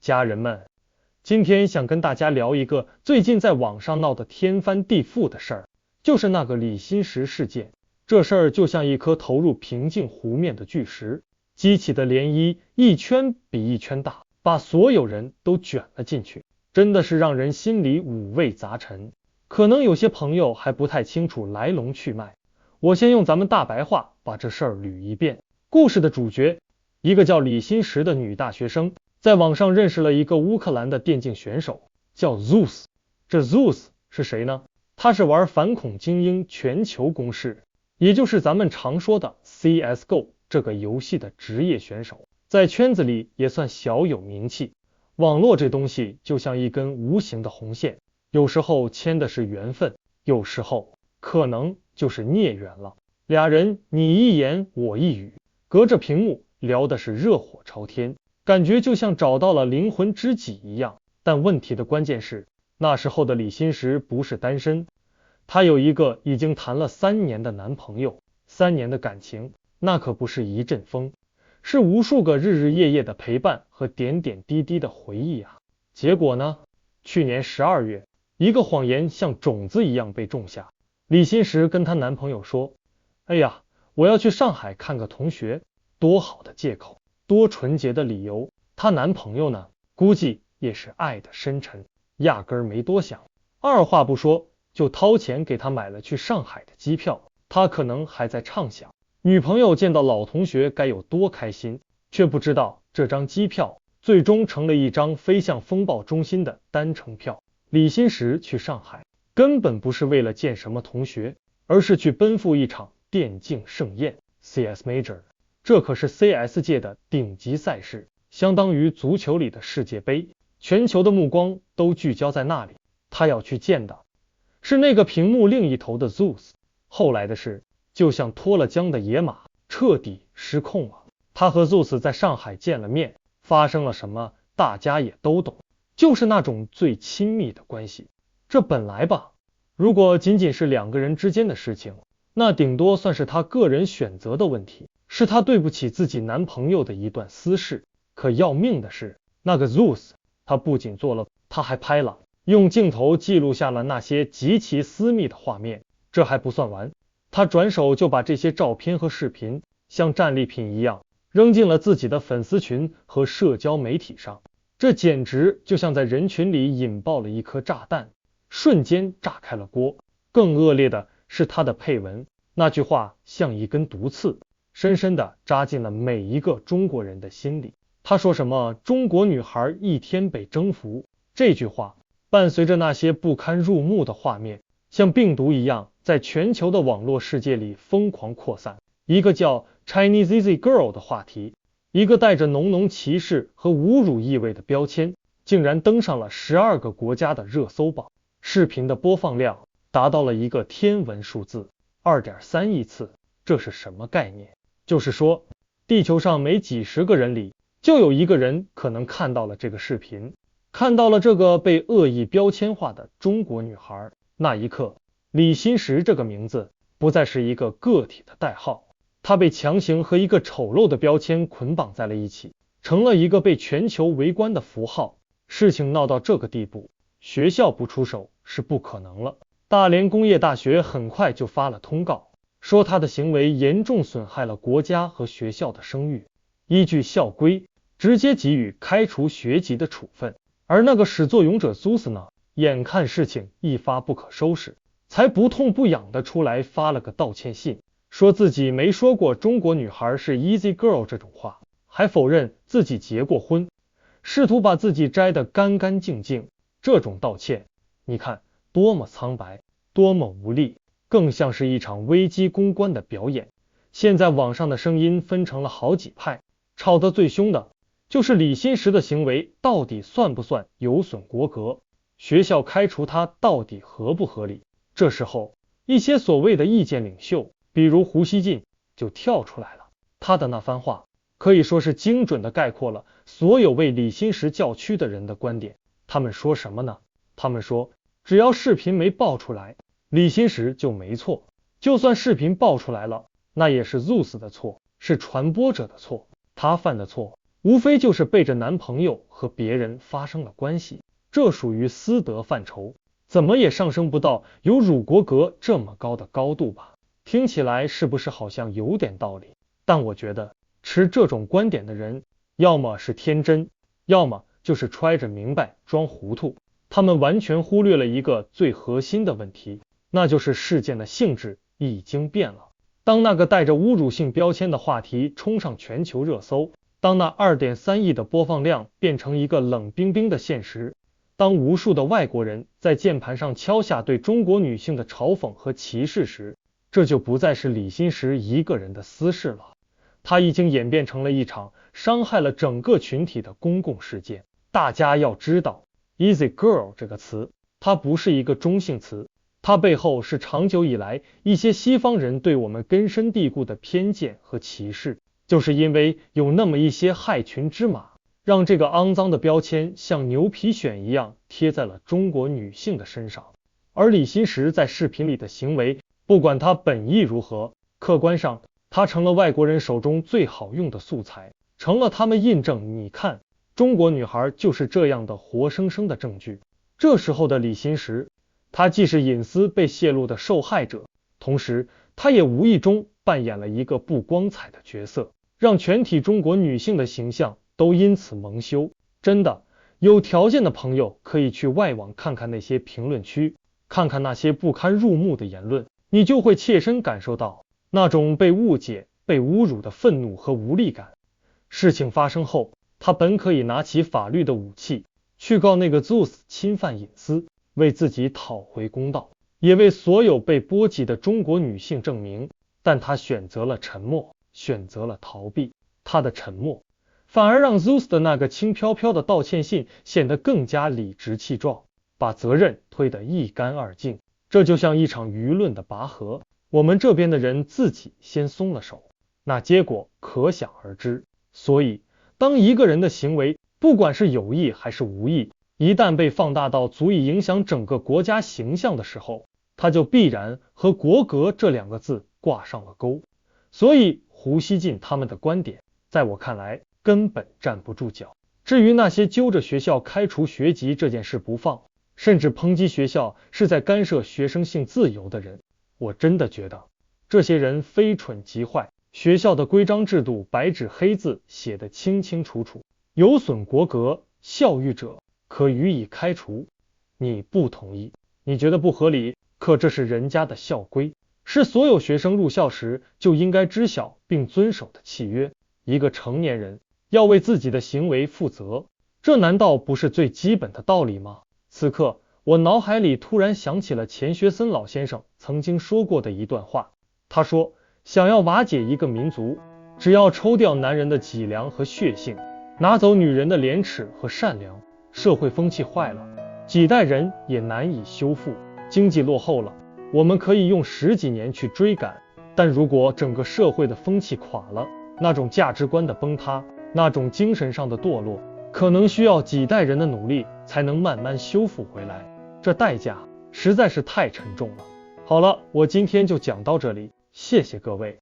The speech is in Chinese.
家人们，今天想跟大家聊一个最近在网上闹得天翻地覆的事儿，就是那个李新石事件。这事儿就像一颗投入平静湖面的巨石，激起的涟漪一圈比一圈大，把所有人都卷了进去，真的是让人心里五味杂陈。可能有些朋友还不太清楚来龙去脉，我先用咱们大白话把这事儿捋一遍。故事的主角，一个叫李新石的女大学生，在网上认识了一个乌克兰的电竞选手，叫 Zeus。 这 Zeus 是谁呢？他是玩反恐精英全球公示，也就是咱们常说的 CSGO 这个游戏的职业选手，在圈子里也算小有名气。网络这东西就像一根无形的红线，有时候牵的是缘分，有时候可能就是孽缘了。俩人你一言我一语，隔着屏幕聊的是热火朝天，感觉就像找到了灵魂知己一样。但问题的关键是，那时候的李新石不是单身，她有一个已经谈了3年的男朋友。3年的感情，那可不是一阵风，是无数个日日夜夜的陪伴和点点滴滴的回忆啊。结果呢，去年12月，一个谎言像种子一样被种下。李新石跟她男朋友说，哎呀，我要去上海看个同学。多好的借口，多纯洁的理由。她男朋友呢，估计也是爱的深沉，压根儿没多想，二话不说就掏钱给她买了去上海的机票。他可能还在畅想女朋友见到老同学该有多开心，却不知道这张机票最终成了一张飞向风暴中心的单程票。李新石去上海根本不是为了见什么同学，而是去奔赴一场电竞盛宴 CS Major。 这可是 CS 界的顶级赛事，相当于足球里的世界杯，全球的目光都聚焦在那里。他要去见的是那个屏幕另一头的 Zeus。后来的事就像脱了缰的野马，彻底失控了。他和 Zeus 在上海见了面，发生了什么大家也都懂，就是那种最亲密的关系。这本来吧，如果仅仅是2个人之间的事情，那顶多算是他个人选择的问题，是他对不起自己男朋友的一段私事。可要命的是，那个 Zeus 他不仅做了，他还拍了，用镜头记录下了那些极其私密的画面。这还不算完，他转手就把这些照片和视频像战利品一样扔进了自己的粉丝群和社交媒体上。这简直就像在人群里引爆了一颗炸弹，瞬间炸开了锅。更恶劣的是他的配文，那句话像一根毒刺，深深地扎进了每一个中国人的心里。他说什么中国女孩一天被征服，这句话伴随着那些不堪入目的画面，像病毒一样在全球的网络世界里疯狂扩散。一个叫 Chinese Easy Girl 的话题，一个带着浓浓歧视和侮辱意味的标签，竟然登上了12个国家的热搜榜。视频的播放量达到了一个天文数字 2.3亿次。这是什么概念？就是说，地球上每几十个人里就有1个人可能看到了这个视频，看到了这个被恶意标签化的中国女孩。那一刻，李新石这个名字不再是一个个体的代号，他被强行和一个丑陋的标签捆绑在了一起，成了一个被全球围观的符号。事情闹到这个地步，学校不出手是不可能了。大连工业大学很快就发了通告，说他的行为严重损害了国家和学校的声誉，依据校规直接给予开除学籍的处分。而那个始作俑者 Zeus 呢，眼看事情一发不可收拾，才不痛不痒的出来发了个道歉信，说自己没说过中国女孩是 Easy Girl 这种话，还否认自己结过婚，试图把自己摘得干干净净。这种道歉，你看多么苍白，多么无力，更像是一场危机公关的表演。现在网上的声音分成了好几派，吵得最凶的就是李新石的行为到底算不算有损国格，学校开除他到底合不合理。这时候，一些所谓的意见领袖，比如胡锡进就跳出来了。他的那番话可以说是精准地概括了所有为李新石叫屈的人的观点。他们说什么呢？他们说，只要视频没爆出来，李新石就没错，就算视频爆出来了，那也是 Zeus 的错，是传播者的错，他犯的错无非就是背着男朋友和别人发生了关系，这属于私德范畴，怎么也上升不到有辱国格这么高的高度吧。听起来是不是好像有点道理？但我觉得持这种观点的人，要么是天真，要么就是揣着明白装糊涂。他们完全忽略了一个最核心的问题，那就是事件的性质已经变了。当那个带着侮辱性标签的话题冲上全球热搜，当那 2.3 亿的播放量变成一个冷冰冰的现实，当无数的外国人在键盘上敲下对中国女性的嘲讽和歧视时，这就不再是李新石一个人的私事了，它已经演变成了一场伤害了整个群体的公共事件。大家要知道 Easy Girl 这个词，它不是一个中性词，它背后是长久以来一些西方人对我们根深蒂固的偏见和歧视，就是因为有那么一些害群之马，让这个肮脏的标签像牛皮癣一样贴在了中国女性的身上。而李新石在视频里的行为，不管他本意如何，客观上他成了外国人手中最好用的素材，成了他们印证你看中国女孩就是这样的活生生的证据。这时候的李新石，他既是隐私被泄露的受害者，同时他也无意中扮演了一个不光彩的角色，让全体中国女性的形象都因此蒙羞。真的，有条件的朋友可以去外网看看那些评论区，看看那些不堪入目的言论，你就会切身感受到那种被误解、被侮辱的愤怒和无力感。事情发生后，他本可以拿起法律的武器，去告那个 Zeus 侵犯隐私，为自己讨回公道，也为所有被波及的中国女性证明，但他选择了沉默，选择了逃避。他的沉默反而让 Zeus 的那个轻飘飘的道歉信显得更加理直气壮，把责任推得一干二净。这就像一场舆论的拔河，我们这边的人自己先松了手，那结果可想而知。所以当一个人的行为，不管是有意还是无意，一旦被放大到足以影响整个国家形象的时候，他就必然和国格这两个字挂上了钩。所以胡锡进他们的观点，在我看来根本站不住脚。至于那些揪着学校开除学籍这件事不放，甚至抨击学校是在干涉学生性自由的人，我真的觉得这些人非蠢即坏。学校的规章制度白纸黑字写得清清楚楚，有损国格，校誉者可予以开除。你不同意，你觉得不合理，可这是人家的校规，是所有学生入校时就应该知晓并遵守的契约。一个成年人要为自己的行为负责，这难道不是最基本的道理吗？此刻我脑海里突然想起了钱学森老先生曾经说过的一段话，他说，想要瓦解一个民族，只要抽掉男人的脊梁和血性，拿走女人的廉耻和善良，社会风气坏了，几代人也难以修复。经济落后了，我们可以用10几年去追赶，但如果整个社会的风气垮了，那种价值观的崩塌，那种精神上的堕落，可能需要几代人的努力才能慢慢修复回来，这代价实在是太沉重了。好了，我今天就讲到这里，谢谢各位。